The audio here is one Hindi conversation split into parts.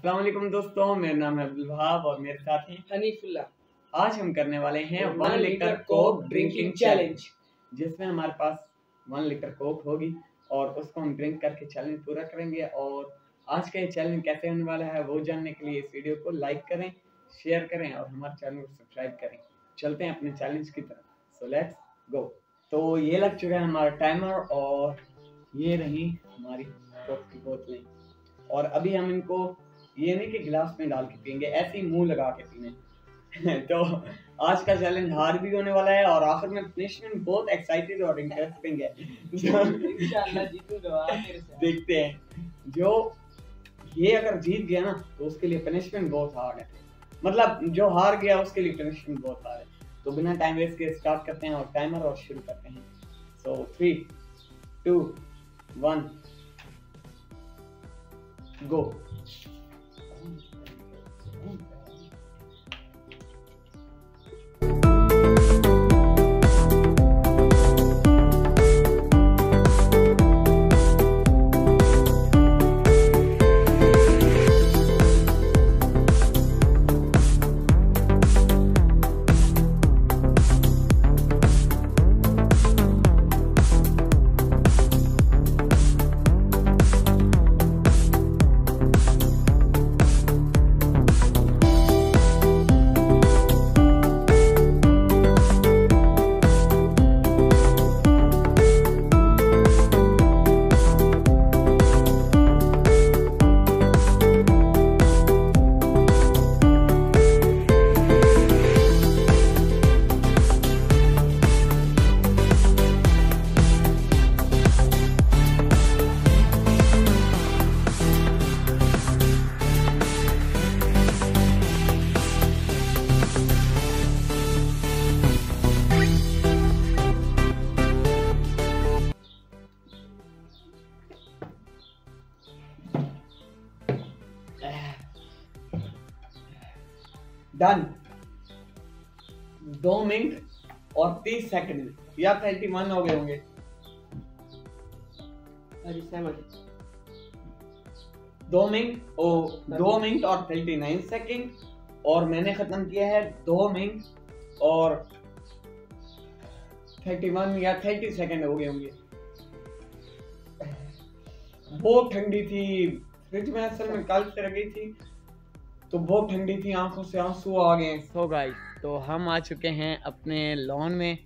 अस्सलाम वालेकुम दोस्तों, मेरा नाम है अब्दुल वहाब और मेरे साथ हैं हनीफुल्ला। आज हम करने वाले हैं 1 litre Coke Coke drinking challenge, जिसमें हमारे पास 1 लीटर कोक होगी और उसको हम ड्रिंक करके चैलेंज पूरा करेंगे। और आज का ये चैलेंज कैसे होने वाला है वो जानने के लिए इस वीडियो को लाइक करें, शेयर करें और हमारे चैनल को सब्सक्राइब करें। चलते हैं अपने चैलेंज की तरफ, सो लेट्स गो। तो ये लग चुका है हमारा टाइमर और ये रही हमारी कोक की बोतलें। और अभी हम इनको ये नहीं कि गिलास में डाल के पियेंगे, ऐसे ही मुंह लगा के पीने। तो आज का चैलेंज हार भी होने वाला है और आखिर में पनिशमेंट बहुत एक्साइटेड और इंटरेस्टिंग है। इंशाल्लाह जीतूंगा तेरे से। देखते हैं, जो ये अगर जीत गया ना तो उसके लिए पनिशमेंट बहुत हार्ड है, मतलब जो हार गया उसके लिए पनिशमेंट बहुत हार्ड है। तो बिना टाइम वेस्ट के स्टार्ट करते हैं और टाइमर और शुरू करते हैं। सो 3 2 1 गो। डन। 2 मिनट और 30 सेकंड या 31 हो गए होंगे। 2 मिनट और 39 सेकंड और मैंने खत्म किया है 2 मिनट और 31 या 30 सेकंड हो गए होंगे। बहुत ठंडी थी, फ्रिज में असल में कल से रखी थी तो बहुत ठंडी थी, आंखों से आंसू आ गए। सो गाइस, तो हम आ चुके हैं अपने लॉन में।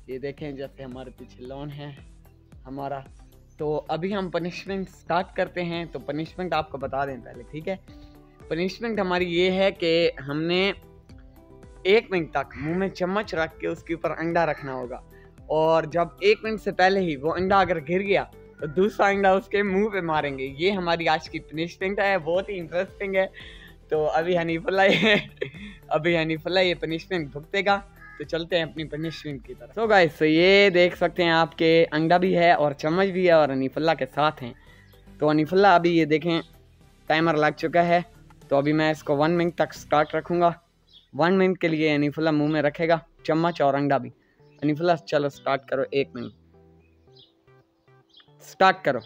ये देखें, जैसे हमारे पीछे लॉन है हमारा। तो अभी हम पनिशमेंट स्टार्ट करते हैं। तो पनिशमेंट आपको बता दें पहले, ठीक है। पनिशमेंट हमारी ये है कि हमने 1 मिनट तक मुंह में चम्मच रख के उसके ऊपर अंडा रखना होगा और जब 1 मिनट से पहले ही वो अंडा अगर गिर गया तो दूसरा अंडा उसके मुंह पे मारेंगे। ये हमारी आज की पनिशमेंट है, बहुत ही इंटरेस्टिंग है। तो अभी हनीफुल्ला ये पनिशमेंट भुगतेगा। तो चलते हैं अपनी पनिशमेंट की तरफ। सो गाइस, तो ये देख सकते हैं आपके अंडा भी है और चम्मच भी है और हनीफुल्ला के साथ हैं। तो हनीफुल्ला अभी ये देखें टाइमर लग चुका है। तो अभी मैं इसको 1 मिनट तक स्टार्ट रखूँगा। 1 मिनट के लिए हनीफुल्ला मुंह में रखेगा चम्मच और अंडा भी। हनीफुल्ला चलो स्टार्ट करो, 1 मिनट स्टार्ट करो।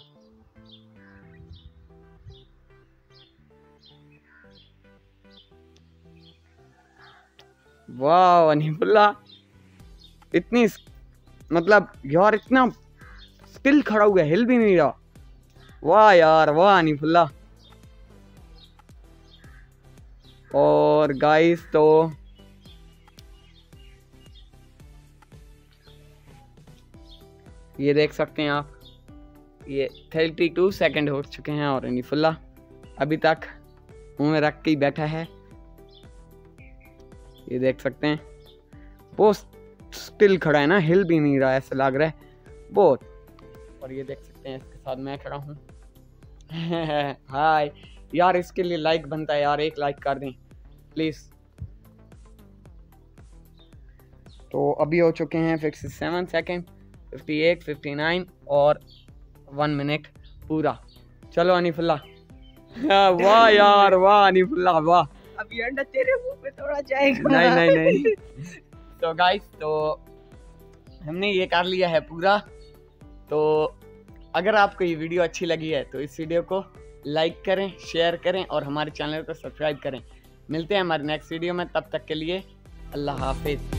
वाह हनीफुल्ला, इतनी मतलब यार इतना स्टिल खड़ा हुआ, हिल भी नहीं रहा। वाह यार, वाह हनीफुल्ला। और गाइस, तो ये देख सकते हैं आप, ये 32 सेकंड हो चुके हैं और हनीफुल्ला अभी तक मुंह में रख के ही बैठा है। ये देख सकते हैं वो स्टिल खड़ा है ना, हिल भी नहीं रहा, ऐसा लग रहा है बहुत। और ये देख सकते हैं इसके साथ मैं खड़ा हूँ। हाय यार, इसके लिए लाइक बनता है यार, 1 लाइक कर दें प्लीज। तो अभी हो चुके हैं 57 सेकंड, 58, 59 और 1 मिनट पूरा। चलो हनीफुल्ला। वाह यार, वाह हनीफुल्ला, वाह। अभी अंडा तेरे मुंह पे थोड़ा जाएगा। नहीं। तो गाइस, तो हमने ये कर लिया है पूरा। तो अगर आपको ये वीडियो अच्छी लगी है तो इस वीडियो को लाइक करें, शेयर करें और हमारे चैनल को सब्सक्राइब करें। मिलते हैं हमारे नेक्स्ट वीडियो में, तब तक के लिए अल्लाह हाफिज़।